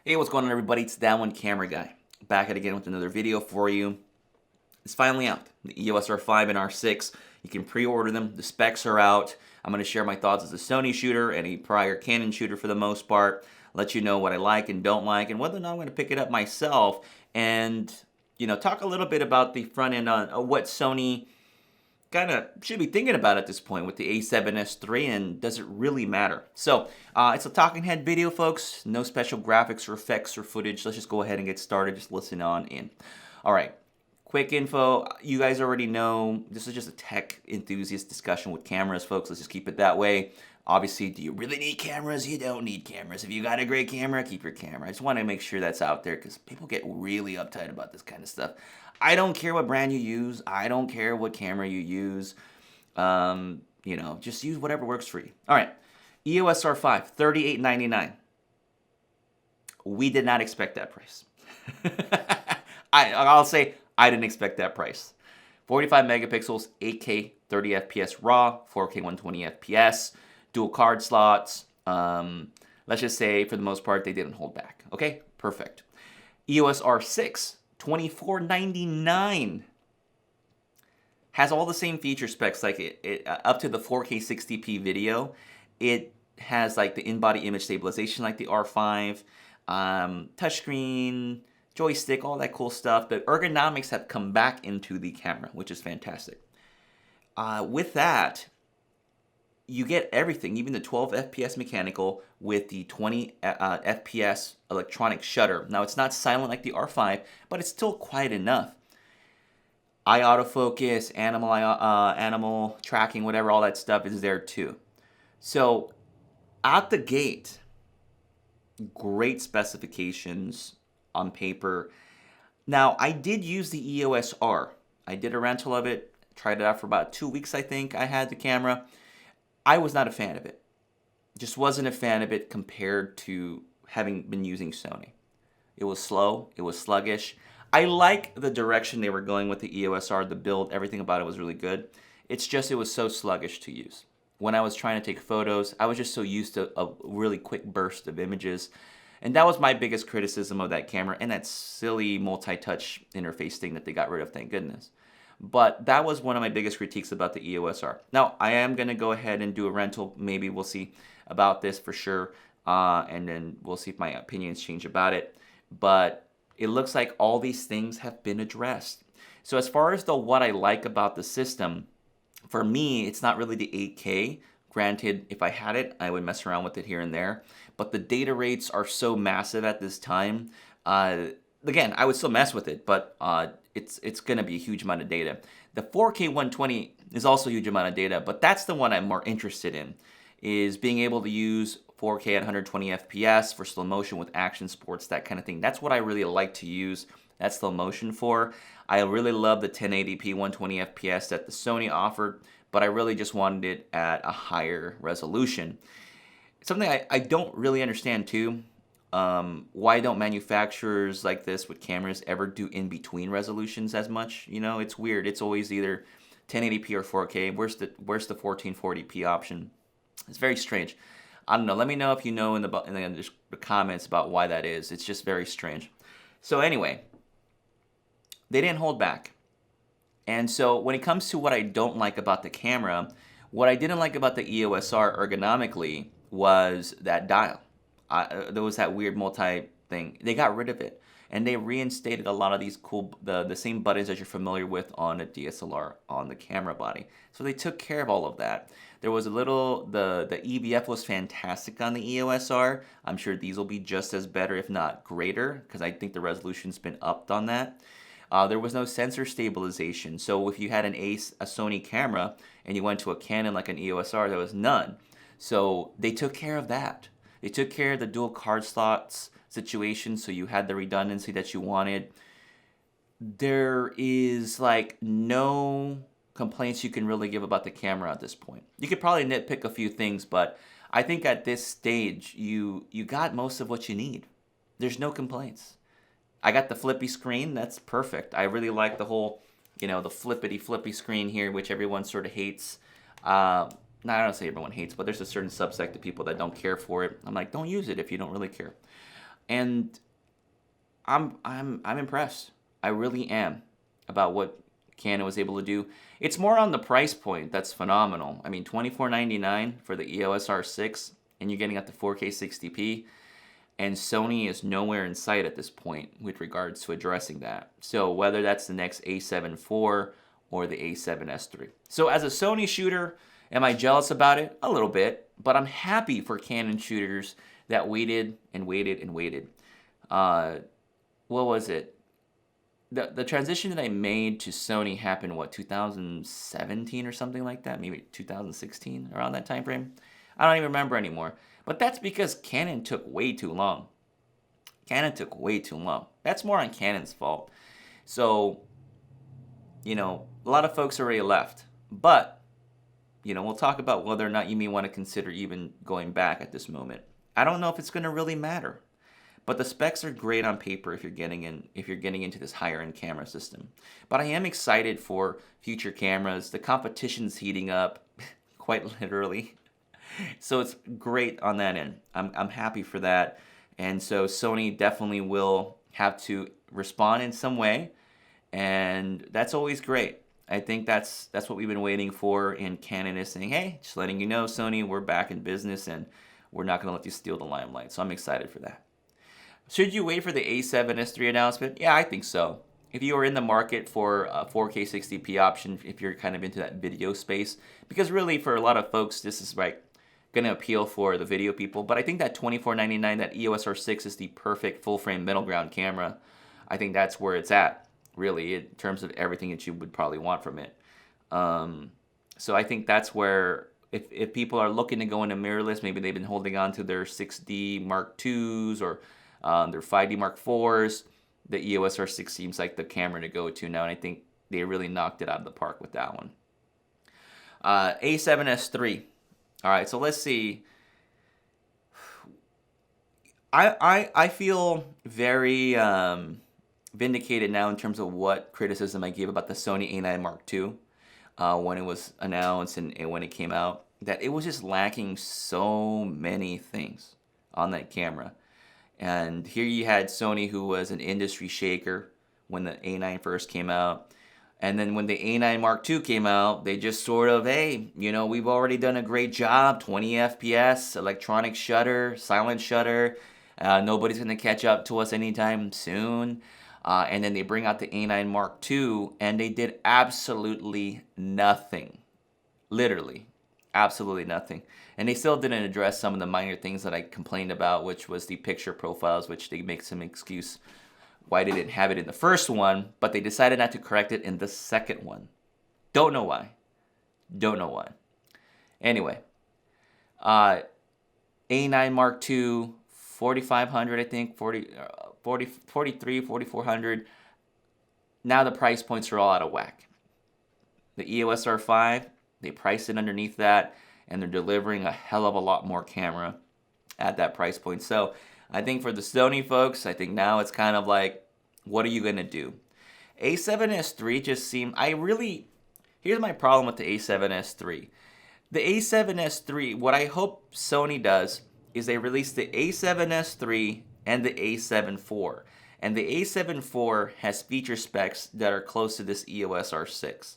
Hey, what's going on, everybody? It's that one camera guy. Back at again with another video for you. It's finally out. The EOS R5 and R6. You can pre-order them. The specs are out. I'm going to share my thoughts as a Sony shooter and a prior Canon shooter for the most part. Let you know what I like and don't like, and whether or not I'm going to pick it up myself. And talk a little bit about the front end on what Sony kind of should be thinking about at this point with the A7S III, and does it really matter? So it's a talking head video, folks. No special graphics or effects or footage. Let's just go ahead and get started. Just listen on in. All right, quick info. You guys already know this is just a tech enthusiast discussion with cameras, folks. Let's just keep it that way. Obviously, do you really need cameras? You don't need cameras. If you got a great camera, keep your camera. I just want to make sure that's out there because people get really uptight about this kind of stuff. I don't care what brand you use. I don't care what camera you use. Just use whatever works for you. All right, EOS R5, $38.99. We did not expect that price. I'll say I didn't expect that price. 45 megapixels, 8K, 30 FPS RAW, 4K 120 FPS, dual card slots. Let's just say for the most part they didn't hold back. Okay, perfect. EOS R6, $24.99. Has all the same feature specs, like it up to the 4K 60p video. It has like the in-body image stabilization like the R5, touchscreen, joystick, all that cool stuff. The ergonomics have come back into the camera, which is fantastic. With that, you get everything, even the 12 FPS mechanical with the 20 FPS electronic shutter. Now, it's not silent like the R5, but it's still quiet enough. Eye autofocus, animal tracking, whatever, all that stuff is there too. So, out the gate, great specifications on paper. Now, I did use the EOS R. I did a rental of it, tried it out for about 2 weeks, I think. I had the camera. I was not a fan of it. Just wasn't a fan of it compared to having been using Sony. It was slow. It was sluggish. I like the direction they were going with the EOS R. The build, everything about it was really good. It's just it was so sluggish to use. When I was trying to take photos, I was just so used to a really quick burst of images. And that was my biggest criticism of that camera and that silly multi-touch interface thing that they got rid of, thank goodness. But that was one of my biggest critiques about the EOS R. Now, I am going to go ahead and do a rental. Maybe we'll see about this for sure. And then we'll see if my opinions change about it. But it looks like all these things have been addressed. So as far as what I like about the system, for me, it's not really the 8K. Granted, if I had it, I would mess around with it here and there. But the data rates are so massive at this time. Again, I would still mess with it, but it's going to be a huge amount of data. The 4K 120 is also a huge amount of data, but that's the one I'm more interested in, is being able to use 4K at 120 FPS for slow motion with action sports, that kind of thing. That's what I really like to use that slow motion for. I really love the 1080p 120 FPS that the Sony offered, but I really just wanted it at a higher resolution. Something I don't really understand too, why don't manufacturers like this with cameras ever do in-between resolutions as much? It's weird. It's always either 1080p or 4K. Where's the 1440p option? It's very strange. I don't know. Let me know if you know in the comments about why that is. It's just very strange. So anyway, they didn't hold back. And so when it comes to what I don't like about the camera, what I didn't like about the EOS R ergonomically was that dial. There was that weird multi thing. They got rid of it, and they reinstated a lot of these cool the same buttons that you're familiar with on a DSLR on the camera body. So they took care of all of that. There was a little the EVF was fantastic on the EOS R. I'm sure these will be just as better, if not greater, because I think the resolution's been upped on that. There was no sensor stabilization. So if you had a Sony camera and you went to a Canon like an EOS R, there was none. So they took care of that. They took care of the dual card slots situation, so you had the redundancy that you wanted. There is like no complaints you can really give about the camera at this point. You could probably nitpick a few things, but I think at this stage you got most of what you need. There's no complaints. I got the flippy screen. That's perfect. I really like the whole, the flippy screen here, which everyone sort of hates. No, I don't say everyone hates, but there's a certain subsect of people that don't care for it. I'm like, don't use it if you don't really care. And I'm impressed. I really am about what Canon was able to do. It's more on the price point that's phenomenal. I mean, $24.99 for the EOS R6, and you're getting up to 4K 60p. And Sony is nowhere in sight at this point with regards to addressing that. So whether that's the next A7 IV or the A7S III. So as a Sony shooter, am I jealous about it? A little bit, but I'm happy for Canon shooters that waited and waited and waited. What was it? The transition that I made to Sony happened, what, 2017 or something like that? Maybe 2016, around that time frame? I don't even remember anymore. But that's because Canon took way too long. Canon took way too long. That's more on Canon's fault. So, a lot of folks already left. But, we'll talk about whether or not you may want to consider even going back at this moment. I don't know if it's going to really matter. But the specs are great on paper if you're getting into this higher end camera system. But I am excited for future cameras. The competition's heating up, quite literally. So it's great on that end. I'm happy for that. And so Sony definitely will have to respond in some way. And that's always great. I think that's what we've been waiting for, and Canon is saying, hey, just letting you know, Sony, we're back in business and we're not going to let you steal the limelight. So I'm excited for that. Should you wait for the A7S III announcement? Yeah, I think so. If you are in the market for a 4K 60p option, if you're kind of into that video space, because really for a lot of folks, this is like going to appeal for the video people. But I think that $24.99, that EOS R6 is the perfect full frame middle ground camera. I think that's where it's at, really, in terms of everything that you would probably want from it. So I think that's where, if people are looking to go into mirrorless, maybe they've been holding on to their 6D Mark IIs or their 5D Mark IVs, the EOS R6 seems like the camera to go to now, and I think they really knocked it out of the park with that one. A7S III. All right, so let's see. I feel very vindicated now in terms of what criticism I gave about the Sony A9 Mark II when it was announced and when it came out, that it was just lacking so many things on that camera. And here you had Sony, who was an industry shaker when the A9 first came out. And then when the A9 Mark II came out, they just sort of, hey, we've already done a great job. 20 FPS, electronic shutter, silent shutter. Nobody's going to catch up to us anytime soon. And then they bring out the A9 Mark II, and they did absolutely nothing. Literally, absolutely nothing. And they still didn't address some of the minor things that I complained about, which was the picture profiles, which they make some excuse why they didn't have it in the first one, but they decided not to correct it in the second one. Don't know why. Anyway, A9 Mark II, 4500, I think, 43, 4400. Now the price points are all out of whack. The EOS R5, they priced it underneath that, and they're delivering a hell of a lot more camera at that price point. So I think for the Sony folks, I think now it's kind of like, what are you going to do? A7S III just seemed, here's my problem with the A7S III. The A7S III, what I hope Sony does is they release the A7S III and the A7 IV. And the A7 IV has feature specs that are close to this EOS R6.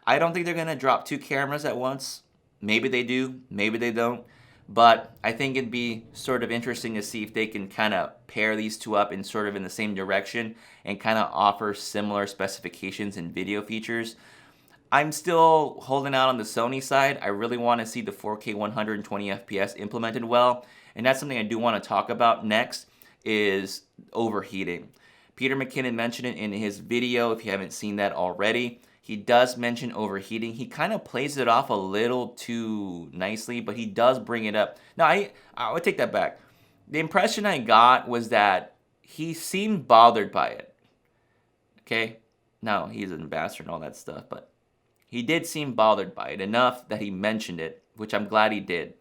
I don't think they're going to drop two cameras at once. Maybe they do, maybe they don't. But I think it'd be sort of interesting to see if they can kind of pair these two up in sort of in the same direction and kind of offer similar specifications and video features. I'm still holding out on the Sony side. I really want to see the 4K 120 FPS implemented well. And that's something I do want to talk about next, is overheating. Peter McKinnon mentioned it in his video, if you haven't seen that already. He does mention overheating. He kind of plays it off a little too nicely, but he does bring it up. Now, I would take that back. The impression I got was that he seemed bothered by it. Okay? Now, he's an ambassador and all that stuff, but he did seem bothered by it enough that he mentioned it, which I'm glad he did.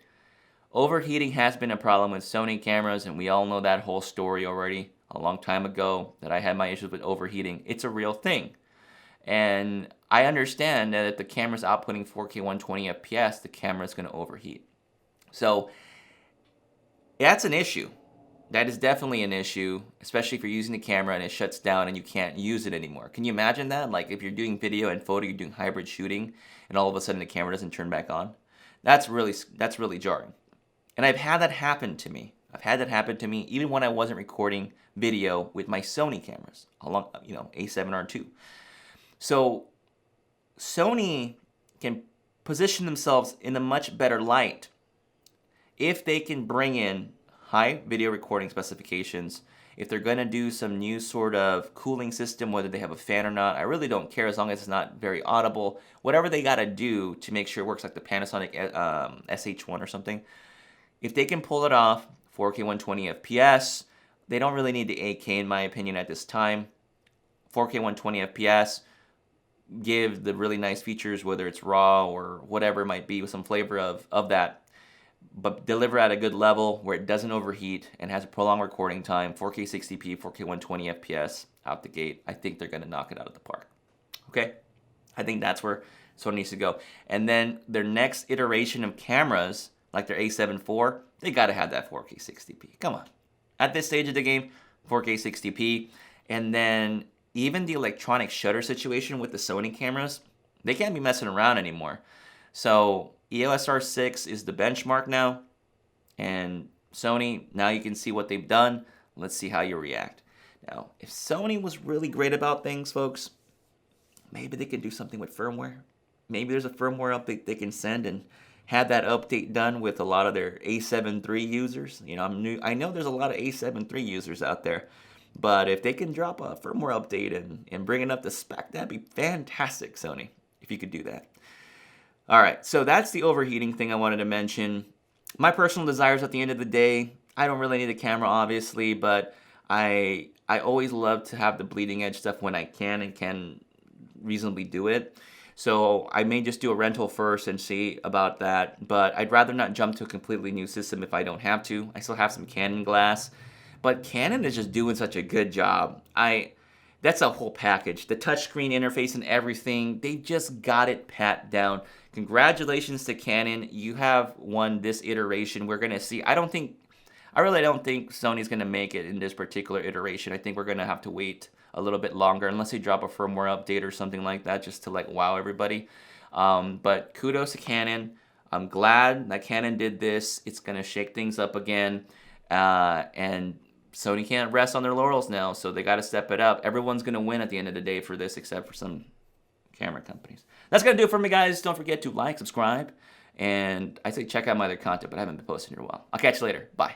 Overheating has been a problem with Sony cameras, and we all know that whole story already a long time ago, that I had my issues with overheating. It's a real thing. And I understand that if the camera's outputting 4K 120 FPS, the camera's going to overheat. So that's an issue. That is definitely an issue, especially if you're using the camera and it shuts down and you can't use it anymore. Can you imagine that? Like if you're doing video and photo, you're doing hybrid shooting, and all of a sudden the camera doesn't turn back on. That's really jarring. And I've had that happen to me. I've had that happen to me even when I wasn't recording video with my Sony cameras, along A7R II. So Sony can position themselves in a much better light if they can bring in high video recording specifications. If they're going to do some new sort of cooling system, whether they have a fan or not, I really don't care as long as it's not very audible. Whatever they got to do to make sure it works, like the Panasonic SH1 or something. If they can pull it off, 4K 120 FPS, they don't really need the 8K in my opinion at this time. 4K 120 FPS, give the really nice features, whether it's RAW or whatever it might be, with some flavor of that, but deliver at a good level where it doesn't overheat and has a prolonged recording time. 4K 60p, 4K 120 FPS out the gate. I think they're going to knock it out of the park. Okay? I think that's where Sony needs to go. And then their next iteration of cameras, like their A7 IV, they got to have that 4K 60p. Come on. At this stage of the game, 4K 60p. And then even the electronic shutter situation with the Sony cameras, they can't be messing around anymore. So EOS R6 is the benchmark now. And Sony, now you can see what they've done. Let's see how you react. Now, if Sony was really great about things, folks, maybe they could do something with firmware. Maybe there's a firmware update they can send and have that update done with a lot of their A7 III users. I know there's a lot of A7 III users out there, but if they can drop a firmware update and bring it up to spec, that'd be fantastic, Sony, if you could do that. All right, so that's the overheating thing I wanted to mention. My personal desires at the end of the day, I don't really need a camera, obviously, but I always love to have the bleeding edge stuff when I can and can reasonably do it. So I may just do a rental first and see about that, but I'd rather not jump to a completely new system if I don't have to. I still have some Canon glass, but Canon is just doing such a good job. That's a whole package. The touchscreen interface and everything, they just got it pat down. Congratulations to Canon. You have won this iteration. We're going to see. I really don't think Sony's going to make it in this particular iteration. I think we're going to have to wait a little bit longer unless they drop a firmware update or something like that just to wow everybody. But kudos to Canon. I'm glad that Canon did this. It's going to shake things up again. And Sony can't rest on their laurels now, so they got to step it up. Everyone's going to win at the end of the day for this, except for some camera companies. That's going to do it for me, guys. Don't forget to like, subscribe, and I say check out my other content, but I haven't been posting in a while. I'll catch you later. Bye.